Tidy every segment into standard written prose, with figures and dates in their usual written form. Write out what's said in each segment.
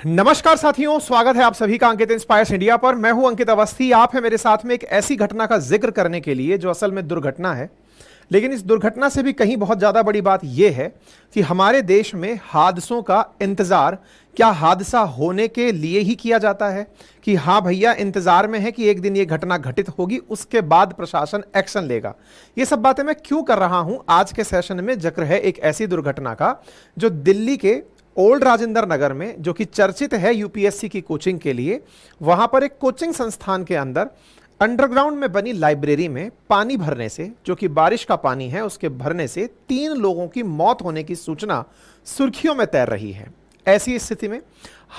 नमस्कार साथियों, स्वागत है आप सभी का अंकित इंस्पायर्स इंडिया पर। मैं हूं अंकित अवस्थी। आप है मेरे साथ में एक ऐसी घटना का जिक्र करने के लिए जो असल में दुर्घटना है, लेकिन इस दुर्घटना से भी कहीं बहुत ज्यादा बड़ी बात यह है कि हमारे देश में हादसों का इंतजार क्या हादसा होने के लिए ही किया जाता है कि हां भैया इंतजार में है कि एक दिन यह घटना घटित होगी, उसके बाद प्रशासन एक्शन लेगा। यह सब बातें मैं क्यों कर रहा हूं? आज के सेशन में जिक्र है एक ऐसी दुर्घटना का जो दिल्ली के ओल्ड राजेंद्र नगर में, जो कि चर्चित है यूपीएससी की कोचिंग के लिए, वहां पर एक कोचिंग संस्थान के अंदर अंडरग्राउंड में बनी लाइब्रेरी में पानी भरने से, जो कि बारिश का पानी है, उसके भरने से 3 लोगों की मौत होने की सूचना सुर्खियों में तैर रही है। ऐसी स्थिति में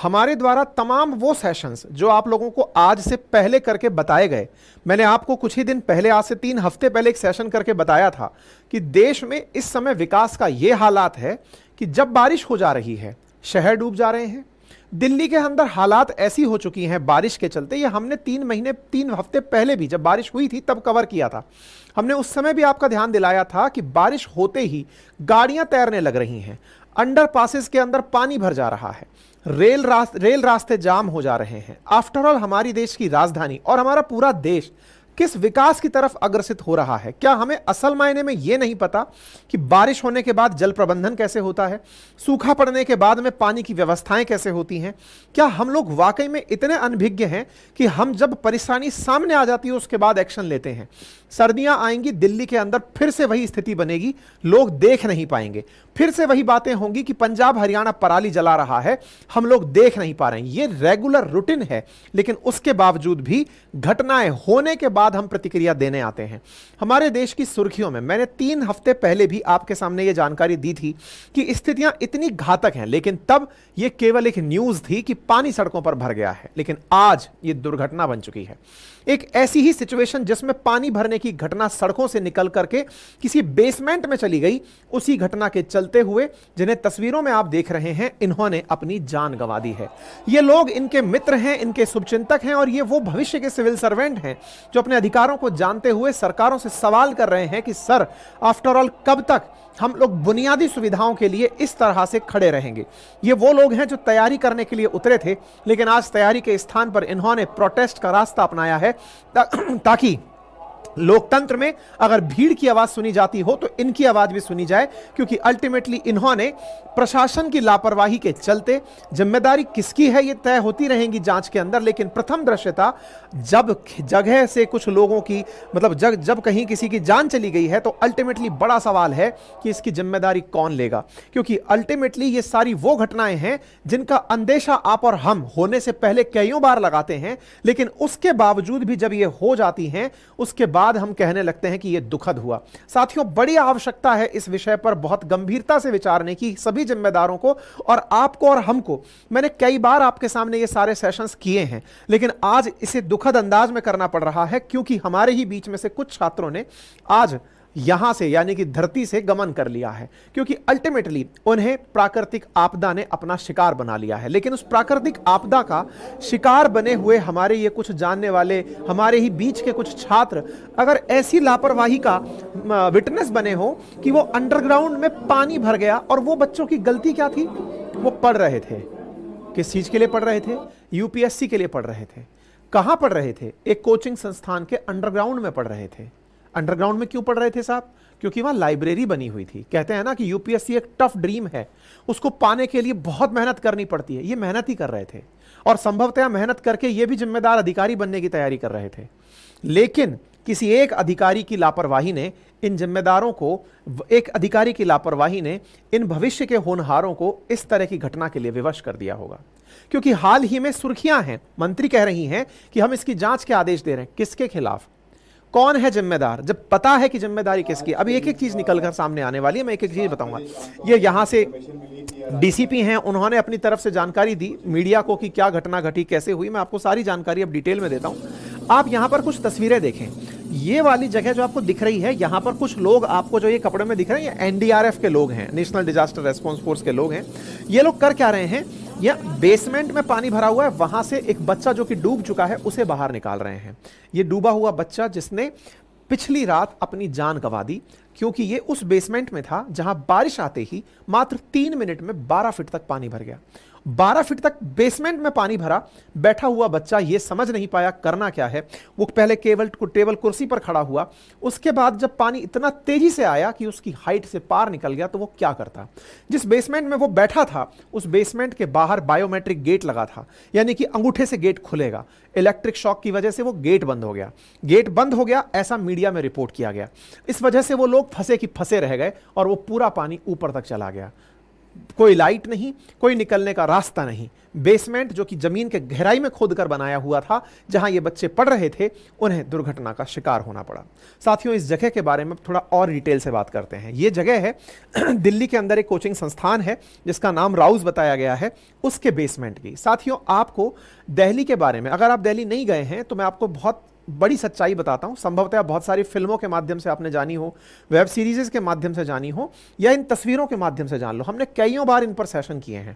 हमारे द्वारा तमाम वो सेशंस जो आप लोगों को आज से पहले करके बताए गए, मैंने आपको कुछ ही दिन पहले, आज से 3 हफ्ते पहले एक सेशन करके बताया था कि देश में इस समय विकास का यह हालात है कि जब बारिश हो जा रही है शहर डूब जा रहे हैं। दिल्ली के अंदर हालात ऐसी हो चुकी हैं बारिश के चलते, ये हमने 3 हफ्ते पहले भी जब बारिश हुई थी तब कवर किया था। हमने उस समय भी आपका ध्यान दिलाया था कि बारिश होते ही गाड़ियां तैरने लग रही हैं, अंडर पासेस के अंदर पानी भर जा रहा है, रेल रास्ते जाम हो जा रहे हैं। आफ्टर ऑल हमारी देश की राजधानी और हमारा पूरा देश किस विकास की तरफ अग्रसित हो रहा है? क्या हमें असल मायने में यह नहीं पता कि बारिश होने के बाद जल प्रबंधन कैसे होता है, सूखा पड़ने के बाद में पानी की व्यवस्थाएं कैसे होती हैं? क्या हम लोग वाकई में इतने अनभिज्ञ हैं कि हम जब परेशानी सामने आ जाती है उसके बाद एक्शन लेते हैं? सर्दियां आएंगी, दिल्ली के अंदर फिर से वही स्थिति बनेगी, लोग देख नहीं पाएंगे, फिर से वही बातें होंगी कि पंजाब हरियाणा पराली जला रहा है, हम लोग देख नहीं पा रहे हैं। ये रेगुलर रूटीन है, लेकिन उसके बावजूद भी घटनाएं होने के बाद हम प्रतिक्रिया देने आते हैं। हमारे देश की सुर्खियों में मैंने 3 हफ्ते पहले भी आपके सामने यह जानकारी दी थी कि स्थितियां इतनी घातक हैं, लेकिन तब यह केवल एक न्यूज थी कि पानी सड़कों पर भर गया है। लेकिन आज यह दुर्घटना बन चुकी है, एक ऐसी ही सिचुएशन जिसमें पानी भरने की घटना सड़कों से निकल करके किसी बेसमेंट में चली गई। उसी घटना के चलते हुए जिन्हें तस्वीरों में आप देख रहे हैं, इन्होंने अपनी जान गंवा दी है। ये लोग इनके मित्र हैं, इनके शुभचिंतक हैं, और ये वो भविष्य के सिविल सर्वेंट हैं जो अपने अधिकारों को जानते हुए सरकारों से सवाल कर रहे हैं कि सर, आफ्टर ऑल कब तक हम लोग बुनियादी सुविधाओं के लिए इस तरह से खड़े रहेंगे? ये वो लोग हैं जो तैयारी करने के लिए उतरे थे, लेकिन आज तैयारी के स्थान पर इन्होंने प्रोटेस्ट का रास्ता अपनाया है ताकि लोकतंत्र में अगर भीड़ की आवाज सुनी जाती हो तो इनकी आवाज भी सुनी जाए, क्योंकि अल्टीमेटली इन्होंने प्रशासन की लापरवाही के चलते, जिम्मेदारी किसकी है ये तय होती रहेंगी जांच के अंदर, लेकिन प्रथम दृश्यता जब जगह से कुछ लोगों की, मतलब जब कहीं किसी की जान चली गई है, तो अल्टीमेटली बड़ा सवाल है कि इसकी जिम्मेदारी कौन लेगा। क्योंकि अल्टीमेटली ये सारी वो घटनाएं हैं जिनका अंदेशा आप और हम होने से पहले कईयों बार लगाते हैं, लेकिन उसके बावजूद भी जब ये हो जाती हैं उसके बाद हम कहने लगते हैं कि यह दुखद हुआ। साथियों, बड़ी आवश्यकता है इस विषय पर बहुत गंभीरता से विचारने की, सभी जिम्मेदारों को और आपको और हमको। मैंने कई बार आपके सामने ये सारे सेशंस किए हैं, लेकिन आज इसे दुखद अंदाज में करना पड़ रहा है, क्योंकि हमारे ही बीच में से कुछ छात्रों ने आज यहां से, यानी कि धरती से गमन कर लिया है, क्योंकि अल्टीमेटली उन्हें प्राकृतिक आपदा ने अपना शिकार बना लिया है। लेकिन उस प्राकृतिक आपदा का शिकार बने हुए हमारे ये कुछ जानने वाले, हमारे ही बीच के कुछ छात्र अगर ऐसी लापरवाही का विटनेस बने हो कि वो अंडरग्राउंड में पानी भर गया, और वो बच्चों की गलती क्या थी? वो पढ़ रहे थे। किस चीज के लिए पढ़ रहे थे? यूपीएससी के लिए पढ़ रहे थे। कहां पढ़ रहे थे? एक कोचिंग संस्थान के अंडरग्राउंड में पढ़ रहे थे। अंडरग्राउंड में क्यों पढ़ रहे थे साहब? क्योंकि वहां लाइब्रेरी बनी हुई थी। कहते हैं ना कि यूपीएससी एक टफ ड्रीम है, उसको पाने के लिए बहुत मेहनत करनी पड़ती है। ये मेहनत ही कर रहे थे, और संभवतः मेहनत करके ये भी जिम्मेदार अधिकारी बनने की तैयारी कर रहे थे। लेकिन किसी एक अधिकारी की लापरवाही ने इन जिम्मेदारों को, एक अधिकारी की लापरवाही ने इन भविष्य के होनहारों को इस तरह की घटना के लिए विवश कर दिया होगा। क्योंकि हाल ही में सुर्खियां हैं, मंत्री कह रही हैं कि हम इसकी जांच के आदेश दे रहे हैं। किसके खिलाफ? कौन है जिम्मेदार? जब पता है कि जिम्मेदारी किसकी, अभी एक एक चीज निकलकर सामने आने वाली है, मैं एक एक चीज बताऊंगा। ये यहां से डीसीपी हैं, उन्होंने अपनी तरफ से जानकारी दी मीडिया को कि क्या घटना घटी, कैसे हुई। मैं आपको सारी जानकारी अब डिटेल में देता हूं। आप यहां पर कुछ तस्वीरें देखें। ये वाली जगह जो आपको दिख रही है, यहां पर कुछ लोग आपको जो ये कपड़े में दिख रहे हैं, ये एनडीआरएफ के लोग हैं, नेशनल डिजास्टर रेस्पॉन्स फोर्स के लोग हैं। ये लोग कर क्या रहे हैं? या बेसमेंट में पानी भरा हुआ है, वहां से एक बच्चा जो कि डूब चुका है उसे बाहर निकाल रहे हैं। ये डूबा हुआ बच्चा जिसने पिछली रात अपनी जान गंवा दी, क्योंकि ये उस बेसमेंट में था जहां बारिश आते ही मात्र 3 मिनट में 12 फीट तक पानी भर गया। 12 फीट तक बेसमेंट में पानी भरा, बैठा हुआ बच्चा ये समझ नहीं पाया करना क्या है। वो पहले केवल टेबल कुर्सी पर खड़ा हुआ, उसके बाद जब पानी इतना तेजी से आया कि उसकी हाइट से पार निकल गया तो वो क्या करता। जिस बेसमेंट में वो बैठा था उस बेसमेंट के बाहर बायोमेट्रिक गेट लगा था, यानी कि अंगूठे से गेट खुलेगा। इलेक्ट्रिक शॉक की वजह से वो गेट बंद हो गया। गेट बंद हो गया ऐसा मीडिया में रिपोर्ट किया गया। इस वजह से वो लोग फंसे की फंसे रह गए और वो पूरा पानी ऊपर तक चला गया। कोई लाइट नहीं, कोई निकलने का रास्ता नहीं। बेसमेंट जो कि जमीन के गहराई में खोदकर बनाया हुआ था, जहां ये बच्चे पढ़ रहे थे, उन्हें दुर्घटना का शिकार होना पड़ा। साथियों, इस जगह के बारे में थोड़ा और डिटेल से बात करते हैं। ये जगह है दिल्ली के अंदर एक कोचिंग संस्थान है जिसका नाम राउज बताया गया है, उसके बेसमेंट की। साथियों, आपको दिल्ली के बारे में, अगर आप दिल्ली नहीं गए हैं तो मैं आपको बहुत बड़ी सच्चाई बताता हूं। संभवतः बहुत सारी फिल्मों के माध्यम से आपने जानी हो, वेब सीरीज के माध्यम से जानी हो, या इन तस्वीरों के माध्यम से जान लो। हमने कईयों बार इन पर सेशन किए हैं।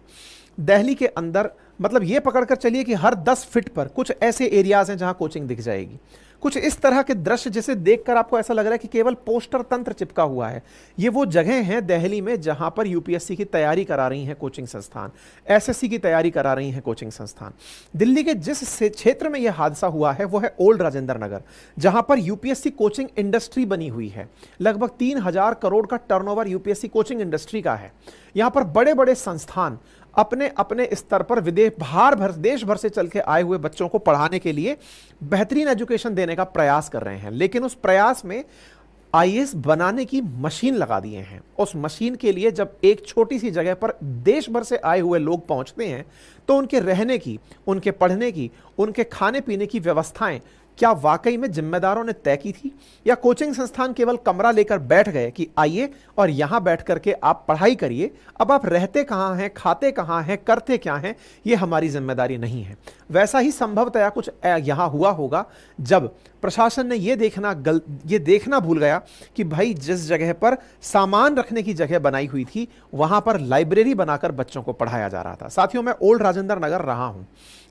दिल्ली के अंदर मतलब ये पकड़कर चलिए कि हर 10 फीट पर कुछ ऐसे एरियाज हैं जहां कोचिंग दिख जाएगी। कुछ इस तरह के दृश्य जिसे देखकर आपको ऐसा लग रहा है कि केवल पोस्टर तंत्र चिपका हुआ है। ये वो जगह हैं दिल्ली में जहां पर यूपीएससी की तैयारी करा रही हैं कोचिंग संस्थान, एसएससी की तैयारी करा रही हैं कोचिंग संस्थान। दिल्ली के जिस क्षेत्र में यह हादसा हुआ है वो है ओल्ड राजेंद्र नगर, जहां पर यूपीएससी कोचिंग इंडस्ट्री बनी हुई है। लगभग 3000 करोड़ का टर्नओवर यूपीएससी कोचिंग इंडस्ट्री का है। यहां पर बड़े बड़े संस्थान अपने अपने स्तर पर देश भर से चल के आए हुए बच्चों को पढ़ाने के लिए बेहतरीन एजुकेशन देने का प्रयास कर रहे हैं, लेकिन उस प्रयास में आईएएस बनाने की मशीन लगा दिए हैं। उस मशीन के लिए जब एक छोटी सी जगह पर देश भर से आए हुए लोग पहुंचते हैं तो उनके रहने की, उनके पढ़ने की, उनके खाने पीने की व्यवस्थाएं क्या वाकई में जिम्मेदारों ने तय की थी, या कोचिंग संस्थान केवल कमरा लेकर बैठ गए कि आइए और यहां बैठ करके आप पढ़ाई करिए, अब आप रहते कहां हैं, खाते कहां हैं, करते क्या हैं, ये हमारी जिम्मेदारी नहीं है। वैसा ही संभवतया कुछ यहां हुआ होगा जब प्रशासन ने ये देखना भूल गया कि भाई जिस जगह पर सामान रखने की जगह बनाई हुई थी वहां पर लाइब्रेरी बनाकर बच्चों को पढ़ाया जा रहा था। साथियों, मैं ओल्ड राजेंद्र नगर रहा हूं।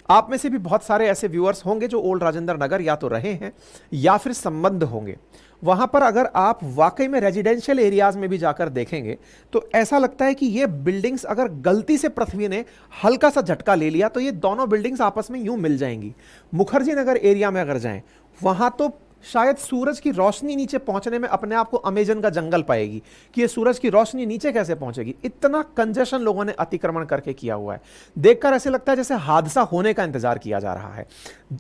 आप में से भी बहुत सारे ऐसे व्यूअर्स होंगे जो ओल्ड राजेंद्र नगर या तो रहे हैं या फिर संबंध होंगे। वहां पर अगर आप वाकई में रेजिडेंशियल एरियाज में भी जाकर देखेंगे तो ऐसा लगता है कि ये बिल्डिंग्स अगर गलती से पृथ्वी ने हल्का सा झटका ले लिया तो ये दोनों बिल्डिंग्स आपस में यूं मिल जाएंगी। मुखर्जी नगर एरिया में अगर जाएं, वहां तो शायद सूरज की रोशनी नीचे पहुंचने में अपने आप को अमेजन का जंगल पाएगी कि ये सूरज की रोशनी नीचे कैसे पहुंचेगी। इतना कंजेशन लोगों ने अतिक्रमण करके किया हुआ है, देखकर ऐसे लगता है जैसे हादसा होने का इंतजार किया जा रहा है।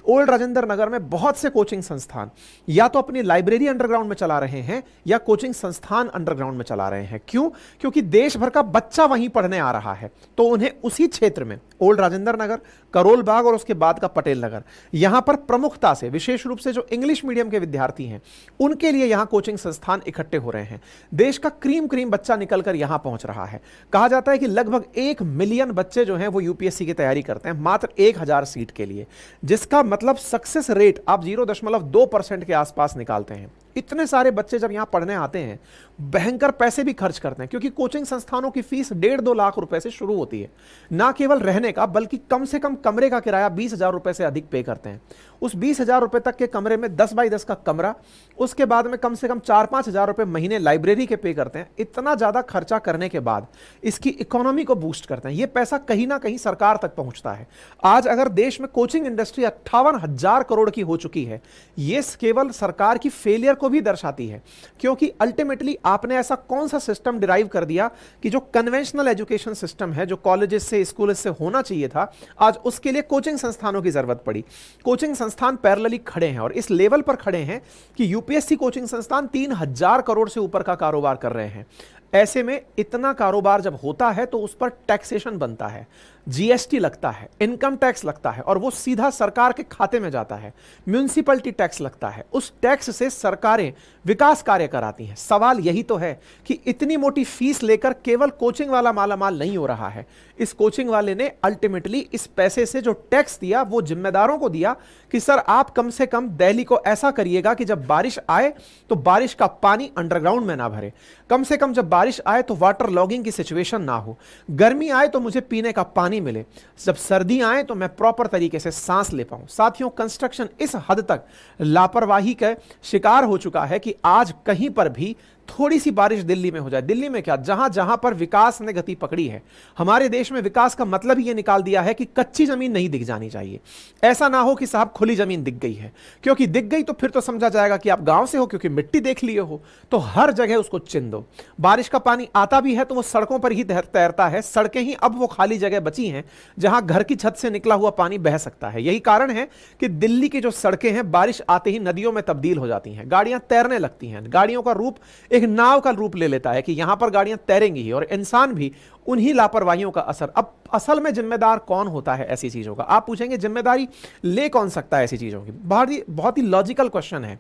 ओल्ड राजेंद्र नगर में बहुत से कोचिंग संस्थान या तो अपनी लाइब्रेरी अंडरग्राउंड में चला रहे हैं या कोचिंग संस्थान अंडरग्राउंड में चला रहे हैं। क्यों? क्योंकि देश भर का बच्चा वहीं पढ़ने आ रहा है, तो उन्हें उसी क्षेत्र में ओल्ड राजेंद्र नगर, करोल बाग और उसके बाद का पटेल नगर, यहां पर प्रमुखता से विशेष रूप से जो इंग्लिश मीडियम के विद्यार्थी हैं उनके लिए यहां कोचिंग संस्थान इकट्ठे हो रहे हैं। देश का क्रीम बच्चा निकलकर यहां पहुंच रहा है। कहा जाता है कि लगभग 1 मिलियन बच्चे जो हैं वो यूपीएससी की तैयारी करते हैं मात्र 1000 सीट के लिए, जिसका मतलब सक्सेस रेट आप 0.2% के आसपास निकालते हैं। इतने सारे बच्चे जब यहां पढ़ने आते हैं, भयंकर पैसे भी खर्च करते हैं, क्योंकि कोचिंग संस्थानों की फीस 1.5-2 लाख रुपए से शुरू होती है। ना केवल रहने का बल्कि कम से कम कमरे का किराया 20,000 रुपए से अधिक पे करते हैं। उस 20,000 रुपए तक के कमरे में 10 बाई 10 का कमरा, उसके बाद में कम से कम 4-5 हजार रुपए महीने लाइब्रेरी के पे करते हैं। इतना ज्यादा खर्चा करने के बाद इसकी इकोनॉमी को बूस्ट करते हैं। यह पैसा कहीं ना कहीं सरकार तक पहुंचता है। आज अगर देश में कोचिंग इंडस्ट्री 58,000 करोड़ की हो चुकी है, यह केवल सरकार की फेलियर को भी दर्शाती है, क्योंकि अल्टीमेटली आपने ऐसा कौन सा सिस्टम डिराइव कर दिया कि जो कन्वेंशनल एजुकेशन सिस्टम है, जो कॉलेजेस से स्कूल से होना चाहिए था, आज उसके लिए कोचिंग संस्थानों की जरूरत पड़ी। कोचिंग संस्थान पैरेलली खड़े हैं और इस लेवल पर खड़े हैं कि यूपीएससी कोचिंग संस्थान 3000 करोड़ से ऊपर का कारोबार कर रहे हैं। ऐसे में इतना कारोबार जब होता है तो उस पर टैक्सेशन बनता है, जीएसटी लगता है, इनकम टैक्स लगता है और वो सीधा सरकार के खाते में जाता है। म्यूनिसिपैलिटी टैक्स लगता है, उस टैक्स से सरकारें विकास कार्य कराती हैं। सवाल यही तो है कि इतनी मोटी फीस लेकर केवल कोचिंग वाला मालामाल नहीं हो रहा है। इस कोचिंग वाले ने अल्टीमेटली इस पैसे से जो टैक्स दिया वो जिम्मेदारों को दिया कि सर आप कम से कम दिल्ली को ऐसा करिएगा कि जब बारिश आए तो बारिश का पानी अंडरग्राउंड में ना भरे, कम से कम जब बारिश आए तो वाटर लॉगिंग की सिचुएशन ना हो, गर्मी आए तो मुझे पीने का पानी मिले, जब सर्दी आए तो मैं प्रॉपर तरीके से सांस ले पाऊं। साथियों, कंस्ट्रक्शन इस हद तक लापरवाही का शिकार हो चुका है कि आज कहीं पर भी थोड़ी सी बारिश दिल्ली में हो जाए, दिल्ली में क्या, जहां जहां पर विकास ने गति पकड़ी है, हमारे देश में विकास का मतलब ये निकाल दिया है कि कच्ची जमीन नहीं दिख जानी चाहिए। ऐसा ना हो कि साहब खुली जमीन दिख गई है, क्योंकि दिख गई तो फिर तो समझा जाएगा कि आप गांव से हो, क्योंकि मिट्टी देख लिए हो, तो हर जगह उसको चिन दो। बारिश का पानी आता भी है तो वो सड़कों पर ही तैरता है, सड़कें ही अब वो खाली जगह बची हैं जहां घर की छत से निकला हुआ पानी बह सकता है। यही कारण है कि दिल्ली की जो सड़कें हैं बारिश आते ही नदियों में तब्दील हो जाती हैं, गाड़ियां तैरने लगती हैं, गाड़ियों का रूप एक नाव का रूप ले लेता है कि यहां पर गाड़ियां तैरेंगी ही, और इंसान भी उन्हीं लापरवाहियों का असर। अब असल में जिम्मेदार कौन होता है ऐसी चीजों का? आप पूछेंगे जिम्मेदारी ले कौन सकता है ऐसी चीजों की? बहुत ही लॉजिकल क्वेश्चन है।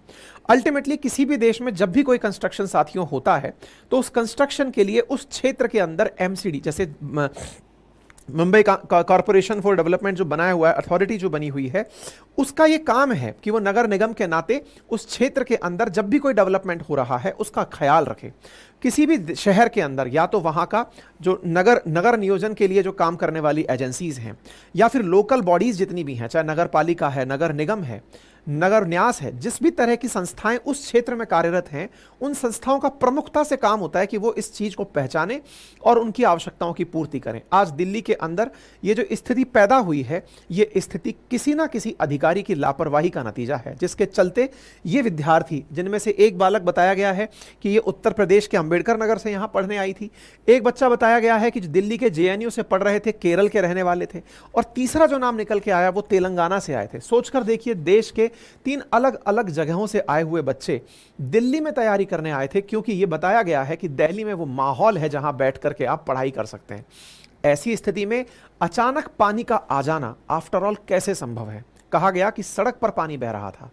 अल्टीमेटली किसी भी देश में जब भी कोई कंस्ट्रक्शन साथियों होता है तो उस कंस्ट्रक्शन के लिए उस क्षेत्र के अंदर एमसीडी, जैसे मुंबई कॉर्पोरेशन फॉर डेवलपमेंट जो बनाया हुआ है, अथॉरिटी जो बनी हुई है, उसका ये काम है कि वो नगर निगम के नाते उस क्षेत्र के अंदर जब भी कोई डेवलपमेंट हो रहा है उसका ख्याल रखे। किसी भी शहर के अंदर या तो वहाँ का जो नगर नियोजन के लिए जो काम करने वाली एजेंसीज हैं, या फिर लोकल बॉडीज जितनी भी हैं, चाहे नगर पालिका है, नगर निगम है, नगर न्यास है, जिस भी तरह की संस्थाएं उस क्षेत्र में कार्यरत हैं, उन संस्थाओं का प्रमुखता से काम होता है कि वो इस चीज को पहचाने और उनकी आवश्यकताओं की पूर्ति करें। आज दिल्ली के अंदर ये जो स्थिति पैदा हुई है, ये स्थिति किसी ना किसी अधिकारी की लापरवाही का नतीजा है, जिसके चलते ये विद्यार्थी, जिनमें से एक बालक बताया गया है कि ये उत्तर प्रदेश के अंबेडकर नगर से यहां पढ़ने आई थी, एक बच्चा बताया गया है कि जो दिल्ली के जेएनयू से पढ़ रहे थे, केरल के रहने वाले थे, और तीसरा जो नाम निकल के आया वो तेलंगाना से आए थे। सोचकर देखिए, देश के 3 अलग अलग जगहों से आए हुए बच्चे दिल्ली में तैयारी करने आए थे, क्योंकि यह बताया गया है कि दिल्ली में वो माहौल है जहां बैठ करके आप पढ़ाई कर सकते हैं। ऐसी स्थिति में अचानक पानी का आ जाना आफ्टर ऑल कैसे संभव है? कहा गया कि सड़क पर पानी बह रहा था,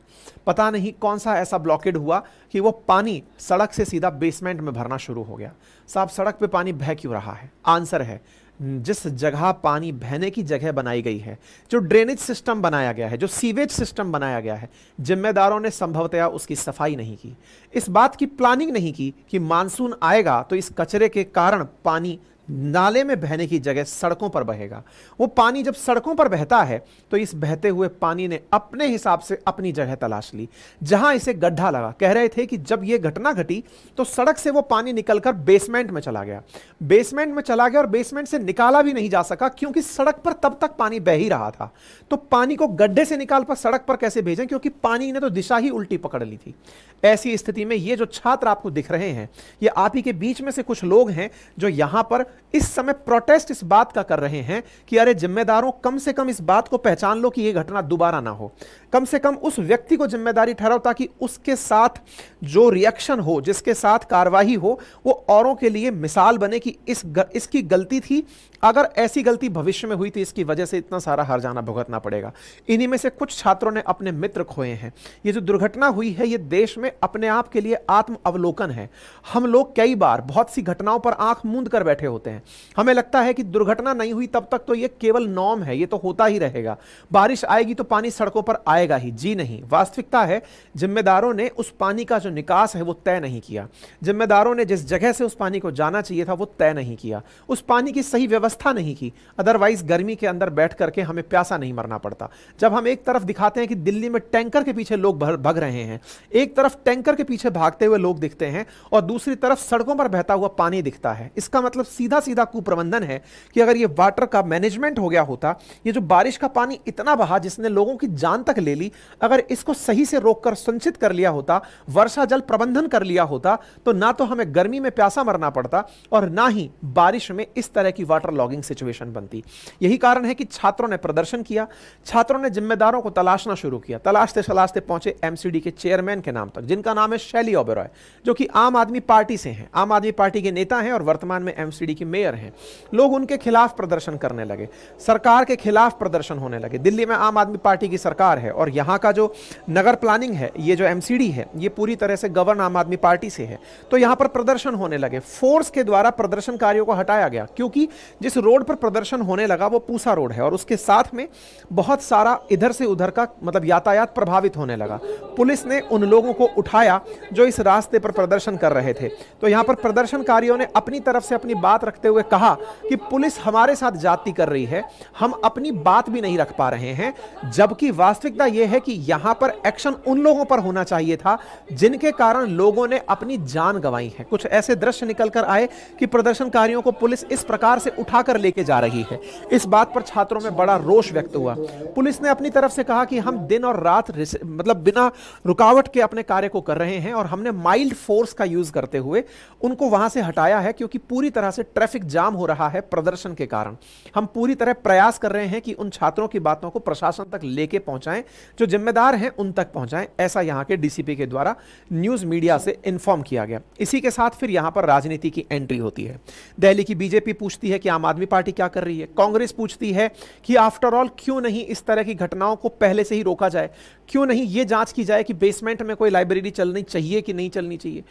पता नहीं कौन सा ऐसा ब्लॉकेड हुआ कि वो पानी सड़क से सीधा बेसमेंट में भरना शुरू हो गया। साहब, सड़क पे पानी बह क्यों रहा है? आंसर है, जिस जगह पानी बहने की जगह बनाई गई है, जो ड्रेनेज सिस्टम बनाया गया है, जो सीवेज सिस्टम बनाया गया है, जिम्मेदारों ने संभवतया उसकी सफाई नहीं की, इस बात की प्लानिंग नहीं की कि मानसून आएगा तो इस कचरे के कारण पानी नाले में बहने की जगह सड़कों पर बहेगा। वो पानी जब सड़कों पर बहता है तो इस बहते हुए पानी ने अपने हिसाब से अपनी जगह तलाश ली, जहां इसे गड्ढा लगा। कह रहे थे कि जब ये घटना घटी तो सड़क से वो पानी निकलकर बेसमेंट में चला गया, बेसमेंट में चला गया और बेसमेंट से निकाला भी नहीं जा सका, क्योंकि सड़क पर तब तक पानी बह ही रहा था। तो पानी को गड्ढे से निकाल पर सड़क पर कैसे भेजें, क्योंकि पानी ने तो दिशा ही उल्टी पकड़ ली थी। ऐसी स्थिति में ये जो छात्र आपको दिख रहे हैं, ये आप ही के बीच में से कुछ लोग हैं जो यहां पर इस समय प्रोटेस्ट इस बात का कर रहे हैं कि अरे जिम्मेदारों, कम से कम इस बात को पहचान लो कि यह घटना दोबारा ना हो। कम से कम उस व्यक्ति को जिम्मेदारी ठहराओ ताकि उसके साथ जो रिएक्शन हो, जिसके साथ कार्रवाई हो, वो औरों के लिए मिसाल बने कि इसकी गलती थी, अगर ऐसी गलती भविष्य में हुई तो इसकी वजह से इतना सारा हर्जाना भुगतना पड़ेगा। इन्हीं में से कुछ छात्रों ने अपने मित्र खोए हैं। ये जो दुर्घटना हुई है, ये देश में अपने आप के लिए आत्म अवलोकन है। हम लोग कई बार बहुत सी घटनाओं पर आंख मूंद कर बैठे होते हैं। हमें लगता है कि दुर्घटना नहीं हुई तब तक तो ये केवल नॉर्म है, ये तो होता ही रहेगा, बारिश आएगी तो पानी सड़कों पर आएगा ही। जी नहीं, वास्तविकता है जिम्मेदारों ने उस पानी का जो निकास है वो तय नहीं किया। जिम्मेदारों ने जिस जगह से उस पानी को जाना चाहिए था वो तय नहीं किया, उस पानी की सही व्यवस्था नहीं की। अदरवाइज गर्मी के अंदर बैठ करके हमें प्यासा नहीं मरना पड़ता। जब हम एक तरफ दिखाते हैं कि दिल्ली में टैंकर के पीछे लोग भग रहे हैं, एक तरफ टैंकर के पीछे भागते हुए लोग दिखते हैं और दूसरी तरफ सड़कों पर बहता हुआ पानी दिखता है, इसका मतलब सीधा सीधा कुप्रबंधन है कि अगर ये वाटर का मैनेजमेंट हो गया होता, ये जो बारिश का पानी इतना बहा जिसने लोगों की जान तक ले ली, अगर इसको सही से रोककर संचित कर लिया होता, वर्षा जल प्रबंधन कर लिया होता, तो ना तो हमें गर्मी में प्यासा मरना पड़ता और ना ही बारिश में इस तरह की वाटर लॉगिंग सिचुएशन बनती। यही कारण है कि छात्रों ने प्रदर्शन किया, छात्रों ने जिम्मेदारों को तलाशना शुरू किया। तलाशते तलाशते पहुंचे एमसीडी के चेयरमैन के नाम तक, जिनका नाम है शैली ओबेरॉय, जो कि आम आदमी पार्टी से हैं, आम आदमी पार्टी के नेता हैं और वर्तमान में एमसीडी की मेयर हैं। लोग उनके खिलाफ प्रदर्शन करने लगे, सरकार के खिलाफ प्रदर्शन होने लगे। दिल्ली में आम आदमी पार्टी की सरकार है और यहां का जो नगर प्लानिंग है, ये जो एमसीडी है, ये पूरी तरह से गवर्न आम आदमी पार्टी से है। तो यहां पर प्रदर्शन होने लगे, फोर्स के द्वारा प्रदर्शनकारियों को हटाया गया, क्योंकि जिस रोड पर प्रदर्शन होने लगा वो पूसा रोड है और उसके साथ में बहुत सारा इधर से उधर का मतलब यातायात प्रभावित होने लगा। पुलिस ने उन लोगों को उठाया जो इस रास्ते पर प्रदर्शन कर रहे थे। तो यहां पर प्रदर्शनकारियों ने अपनी तरफ से अपनी बात रखने रखते हुए कहा कि पुलिस हमारे साथ जाति कर रही है, हम अपनी बात भी नहीं रख पा रहे हैं, जबकि वास्तविकता यह है कि यहां पर एक्शन उन लोगों पर होना चाहिए था जिनके कारण लोगों ने अपनी जान गंवाई है। कुछ ऐसे दृश्य निकलकर आए कि प्रदर्शनकारियों को पुलिस इस प्रकार से उठाकर लेके जा रही है। इस बात पर छात्रों में बड़ा रोष व्यक्त हुआ। पुलिस ने अपनी तरफ से कहा कि हम दिन और रात मतलब बिना रुकावट के अपने कार्य को कर रहे हैं और हमने माइल्ड फोर्स का यूज करते हुए उनको वहां से हटाया है, क्योंकि पूरी तरह से ट्रैफिक जाम हो रहा है प्रदर्शन के कारण। हम पूरी तरह प्रयास कर रहे हैं कि उन छात्रों की बातों को प्रशासन तक लेके पहुंचाएं, जो जिम्मेदार हैं उन तक पहुंचाएं, ऐसा यहां के डीसीपी के द्वारा न्यूज मीडिया से इन्फॉर्म किया गया। इसी के साथ फिर यहां पर राजनीति की एंट्री होती है। दिल्ली की बीजेपी पूछती है कि आम आदमी पार्टी क्या कर रही है। कांग्रेस पूछती है कि आफ्टर ऑल क्यों नहीं इस तरह की घटनाओं को पहले से ही रोका जाए, क्यों नहीं यह जांच की जाए कि बेसमेंट में कोई लाइब्रेरी चलनी चाहिए कि नहीं चलनी चाहिए।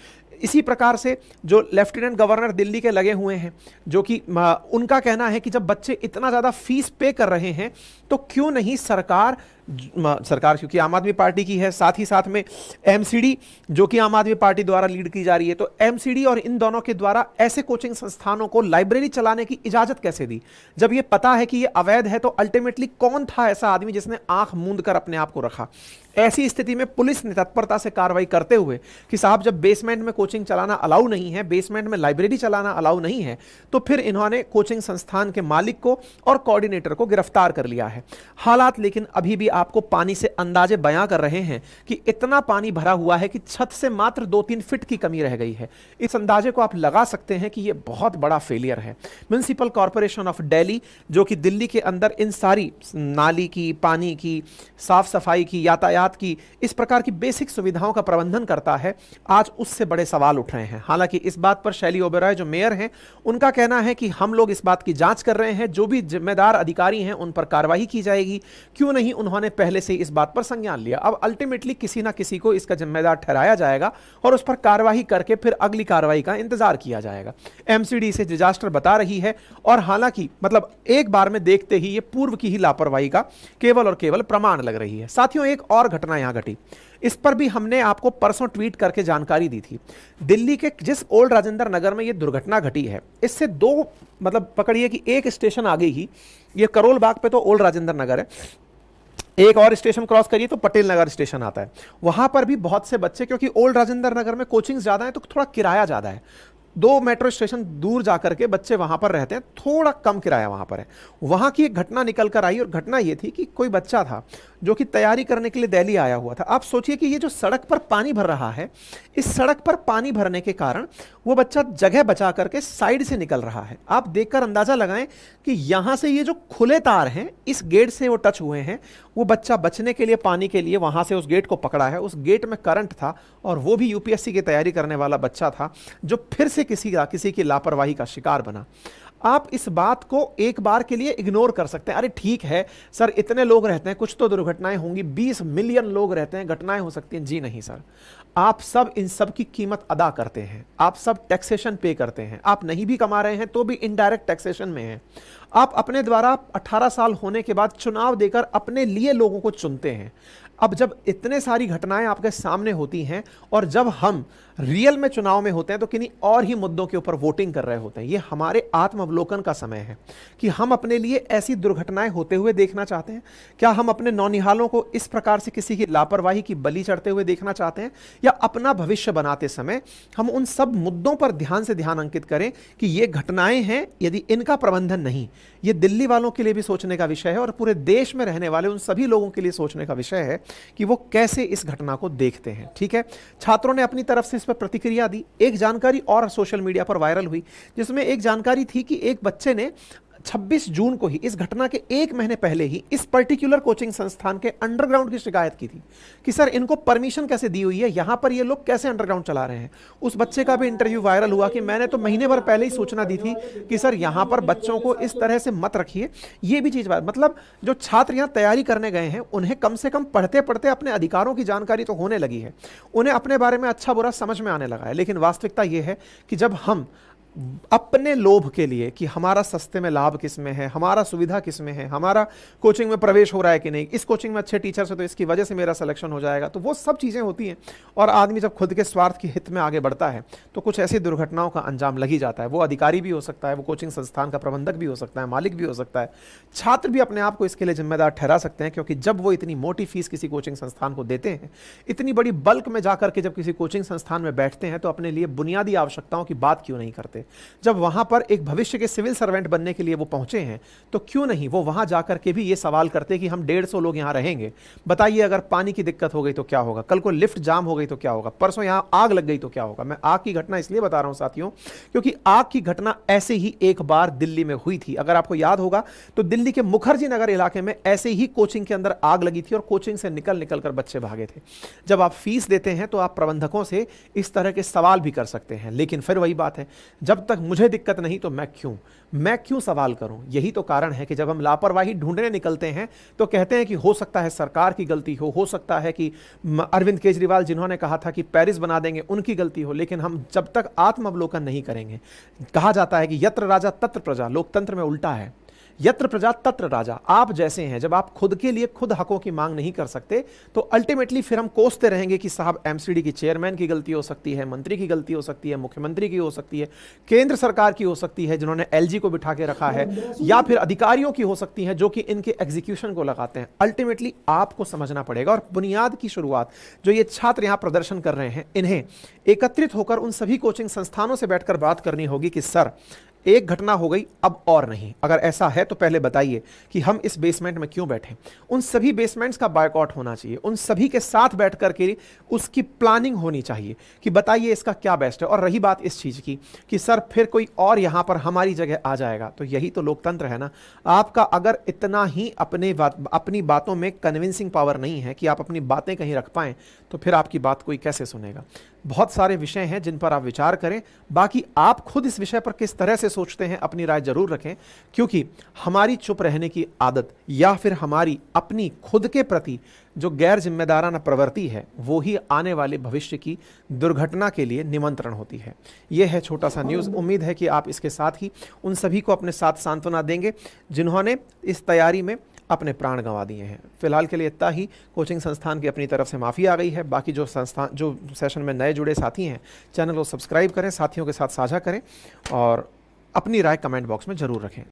इसी प्रकार से जो लेफ्टिनेंट गवर्नर दिल्ली के लगे हुए हैं, जो कि उनका कहना है कि जब बच्चे इतना ज्यादा फीस पे कर रहे हैं तो क्यों नहीं सरकार क्योंकि आम आदमी पार्टी की है, साथ ही साथ में एमसीडी जो कि आम आदमी पार्टी द्वारा लीड की जा रही है, तो एमसीडी और इन दोनों के द्वारा ऐसे कोचिंग संस्थानों को लाइब्रेरी चलाने की इजाजत कैसे दी? जब ये पता है कि ये अवैध है तो अल्टीमेटली कौन था ऐसा आदमी जिसने आंख मूंद कर अपने आप को रखा? ऐसी स्थिति में पुलिस ने तत्परता से कार्रवाई करते हुए कि साहब जब बेसमेंट में कोचिंग चलाना अलाउ नहीं है, बेसमेंट में लाइब्रेरी चलाना अलाउ नहीं है, तो फिर इन्होंने कोचिंग संस्थान के मालिक को और कोऑर्डिनेटर को गिरफ्तार कर लिया है। हालात लेकिन अभी भी आपको पानी से अंदाजे बयां कर रहे हैं कि इतना पानी भरा हुआ है कि छत से मात्र 2-3 फीट की कमी रह गई है। इस अंदाजे को आप लगा सकते हैं कि यह बहुत बड़ा फेलियर है। म्युनिसिपल कॉर्पोरेशन ऑफ दिल्ली, जो कि दिल्ली के अंदर इन सारी नाली की, पानी की, साफ सफाई की, यातायात की, इस प्रकार की बेसिक सुविधाओं का प्रबंधन करता है, आज उससे बड़े सवाल उठ रहे हैं। हालांकि इस बात पर शैली ओबेरॉय जो मेयर हैं, उनका कहना है कि हम लोग इस बात की जांच कर रहे हैं, जो भी जिम्मेदार अधिकारी हैं उन पर कार्रवाई की जाएगी। क्यों नहीं उन्होंने पहले से इस बात पर संज्ञान लिया? अब अल्टीमेटली किसी ना किसी को इसका जिम्मेदार ठहराया जाएगा और उस पर कार्रवाई करके फिर अगली कार्रवाई का इंतजार किया जाएगा। एमसीडी इसे डिजास्टर बता रही है और हालांकि मतलब एक बार में देखते ही ये पूर्व की ही लापरवाही का केवल और केवल प्रमाण लग रही है। साथियों, एक और घटना यहां घटी, इस पर भी हमने आपको परसों ट्वीट करके जानकारी दी थी। दिल्ली के जिस ओल्ड राजेंद्र नगर में यह दुर्घटना घटी है, इससे दो मतलब पकड़िए कि एक स्टेशन आगे ही, ये करोल बाग पे तो ओल्ड राजेंद्र नगर है, एक और स्टेशन क्रॉस करिए तो पटेल नगर स्टेशन आता है। वहां पर भी बहुत से बच्चे, क्योंकि ओल्ड राजेंद्र नगर में कोचिंग ज्यादा है तो थोड़ा किराया ज्यादा है, 2 मेट्रो स्टेशन दूर जाकर के बच्चे वहां पर रहते हैं, थोड़ा कम किराया वहां पर है। वहां की एक घटना निकल कर आई और घटना यह थी कि कोई बच्चा था जो कि तैयारी करने के लिए दिल्ली आया हुआ था। आप सोचिए कि ये जो सड़क पर पानी भर रहा है, इस सड़क पर पानी भरने के कारण वो बच्चा जगह बचा करके साइड से निकल रहा है। आप देखकर अंदाजा लगाएं कि यहां से ये जो खुले तार हैं, इस गेट से वो टच हुए हैं। वो बच्चा बचने के लिए, पानी के लिए वहां से उस गेट को पकड़ा है। उस गेट में करंट था और वो भी यूपीएससी की तैयारी करने वाला बच्चा था, जो फिर से किसी की लापरवाही का शिकार बना। आप इस बात को एक बार के लिए इग्नोर कर सकते हैं, अरे ठीक है सर, इतने लोग रहते हैं, कुछ तो दुर्घटनाएं होंगी, 20 मिलियन लोग रहते हैं, घटनाएं हो सकती हैं। जी नहीं सर, आप सब इन सब की कीमत अदा करते हैं, आप सब टैक्सेशन पे करते हैं। आप नहीं भी कमा रहे हैं तो भी इनडायरेक्ट टैक्सेशन में हैं। आप अपने द्वारा 18 साल होने के बाद चुनाव देकर अपने लिए लोगों को चुनते हैं। अब जब इतने सारी घटनाएं आपके सामने होती हैं और जब हम रियल में चुनाव में होते हैं तो किन्हीं और ही मुद्दों के ऊपर वोटिंग कर रहे होते हैं। ये हमारे आत्मावलोकन का समय है कि हम अपने लिए ऐसी दुर्घटनाएं होते हुए देखना चाहते हैं। क्या हम अपने नौनिहालों को इस प्रकार से किसी की लापरवाही की बलि चढ़ते हुए देखना चाहते हैं, या अपना भविष्य बनाते समय हम उन सब मुद्दों पर ध्यान से ध्यान अंकित करें कि ये घटनाएं हैं, यदि इनका प्रबंधन नहीं, ये दिल्ली वालों के लिए भी सोचने का विषय है और पूरे देश में रहने वाले उन सभी लोगों के लिए सोचने का विषय है कि वो कैसे इस घटना को देखते हैं। ठीक है, छात्रों ने अपनी तरफ से इस पर प्रतिक्रिया दी। एक जानकारी और सोशल मीडिया पर वायरल हुई, जिसमें एक जानकारी थी कि एक बच्चे ने 26 जून को ही, इस घटना के 1 महीने पहले ही, इस पर्टिकुलर कोचिंग संस्थान के अंडरग्राउंड की शिकायत की थी कि सर इनको परमिशन कैसे दी हुई है, यहां पर ये लोग कैसे अंडरग्राउंड चला रहे हैं। उस बच्चे का भी इंटरव्यू वायरल हुआ कि मैंने तो महीने भर पहले ही सूचना दी थी कि सर यहां पर बच्चों को इस तरह से मत रखिए। ये भी चीज, मतलब जो छात्र यहां तैयारी करने गए हैं उन्हें कम से कम पढ़ते पढ़ते अपने अधिकारों की जानकारी तो होने लगी है, उन्हें अपने बारे में अच्छा बुरा समझ में आने लगा है। लेकिन वास्तविकता यह है कि जब हम अपने लोभ के लिए कि हमारा सस्ते में लाभ किस में है, हमारा सुविधा किस में है, हमारा कोचिंग में प्रवेश हो रहा है कि नहीं, इस कोचिंग में अच्छे टीचर्स है तो इसकी वजह से मेरा सिलेक्शन हो जाएगा, तो वो सब चीज़ें होती हैं। और आदमी जब खुद के स्वार्थ के हित में आगे बढ़ता है तो कुछ ऐसी दुर्घटनाओं का अंजाम लग ही जाता है। वो अधिकारी भी हो सकता है, वो कोचिंग संस्थान का प्रबंधक भी हो सकता है, मालिक भी हो सकता है, छात्र भी अपने आप को इसके लिए जिम्मेदार ठहरा सकते हैं, क्योंकि जब वो इतनी मोटी फीस किसी कोचिंग संस्थान को देते हैं, इतनी बड़ी बल्क में जाकर के जब किसी कोचिंग संस्थान में बैठते हैं, तो अपने लिए बुनियादी आवश्यकताओं की बात क्यों नहीं करते। जब वहां पर एक भविष्य के सिविल सर्वेंट बनने के लिए वो पहुंचे हैं, तो क्यों नहीं वो वहां जाकर के भी ये सवाल करते कि हम 150 लोग यहां रहेंगे, बताइए अगर पानी की दिक्कत हो गई तो क्या होगा, कल को लिफ्ट जाम हो गई तो क्या होगा, परसों यहां आग लग गई तो क्या होगा। मैं आग की घटना इसलिए बता रहा हूं साथियों, क्योंकि आग की घटना ऐसे ही एक बार दिल्ली में हुई थी। अगर आपको याद होगा तो दिल्ली के मुखर्जी नगर इलाके में ऐसे ही कोचिंग के अंदर आग लगी थी और कोचिंग से निकल निकल कर बच्चे भागे थे। जब आप फीस देते हैं तो आप प्रबंधकों से इस तरह के सवाल भी कर सकते हैं, लेकिन फिर वही बात है, जब तक मुझे दिक्कत नहीं तो मैं क्यों सवाल करूं। यही तो कारण है कि जब हम लापरवाही ढूंढने निकलते हैं तो कहते हैं कि हो सकता है सरकार की गलती हो सकता है कि अरविंद केजरीवाल जिन्होंने कहा था कि पेरिस बना देंगे उनकी गलती हो, लेकिन हम जब तक आत्मावलोकन नहीं करेंगे। कहा जाता है कि यत्र राजा तत्र प्रजा, लोकतंत्र में उल्टा है, यत्र प्रजा तत्र राजा। आप जैसे हैं, जब आप खुद के लिए खुद हकों की मांग नहीं कर सकते तो अल्टीमेटली फिर हम कोसते रहेंगे कि साहब एमसीडी की चेयरमैन की गलती हो सकती है, मंत्री की गलती हो सकती है, मुख्यमंत्री की हो सकती है, केंद्र सरकार की हो सकती है जिन्होंने एलजी को बिठा के रखा है, या फिर अधिकारियों की हो सकती है जो कि इनके एग्जीक्यूशन को लगाते हैं। अल्टीमेटली आपको समझना पड़ेगा। और बुनियाद की शुरुआत जो ये छात्र यहां प्रदर्शन कर रहे हैं, इन्हें एकत्रित होकर उन सभी कोचिंग संस्थानों से बैठकर बात करनी होगी कि सर एक घटना हो गई, अब और नहीं। अगर ऐसा है तो पहले बताइए कि हम इस बेसमेंट में क्यों बैठे। उन सभी बेसमेंट्स का बायकॉट होना चाहिए, उन सभी के साथ बैठ करके उसकी प्लानिंग होनी चाहिए कि बताइए इसका क्या बेस्ट है। और रही बात इस चीज़ की कि सर फिर कोई और यहाँ पर हमारी जगह आ जाएगा, तो यही तो लोकतंत्र है ना। आपका अगर इतना ही अपनी बातों में कन्विंसिंग पावर नहीं है कि आप अपनी बातें कहीं रख पाएं, तो फिर आपकी बात कोई कैसे सुनेगा। बहुत सारे विषय हैं जिन पर आप विचार करें, बाकी आप खुद इस विषय पर किस तरह से सोचते हैं अपनी राय जरूर रखें, क्योंकि हमारी चुप रहने की आदत या फिर हमारी अपनी खुद के प्रति जो गैर जिम्मेदाराना प्रवृत्ति है, वो ही आने वाले भविष्य की दुर्घटना के लिए निमंत्रण होती है। यह है छोटा सा न्यूज़। उम्मीद है कि आप इसके साथ ही उन सभी को अपने साथ सांत्वना देंगे जिन्होंने इस तैयारी में अपने प्राण गंवा दिए हैं। फिलहाल के लिए इतना ही। कोचिंग संस्थान की अपनी तरफ से माफ़ी आ गई है। बाकी जो सेशन में नए जुड़े साथी हैं, चैनल को सब्सक्राइब करें, साथियों के साथ साझा करें और अपनी राय कमेंट बॉक्स में ज़रूर रखें।